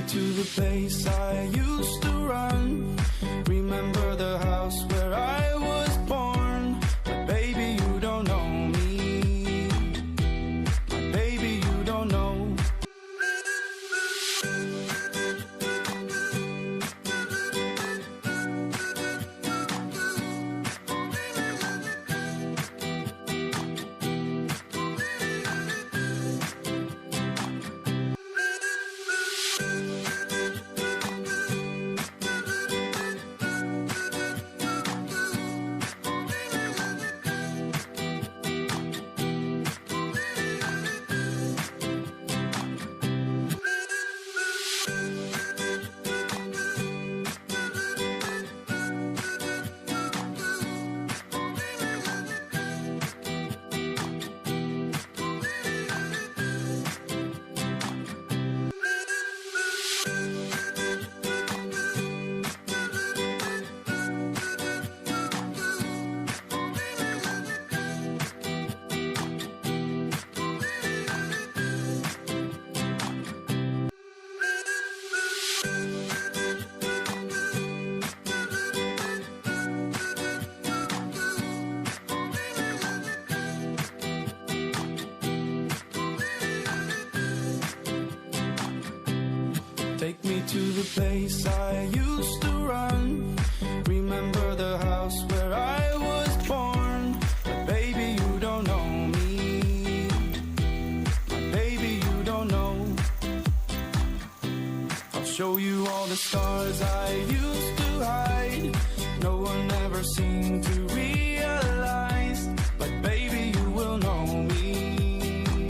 to the place I used to run. Remember the house where I was born. But baby, you don't know me. My baby, you don't know. Take me to the place I used to run. Remember the house where I was born. But baby, you don't know me. My baby, you don't know. I'll show you all the stars I used to hide.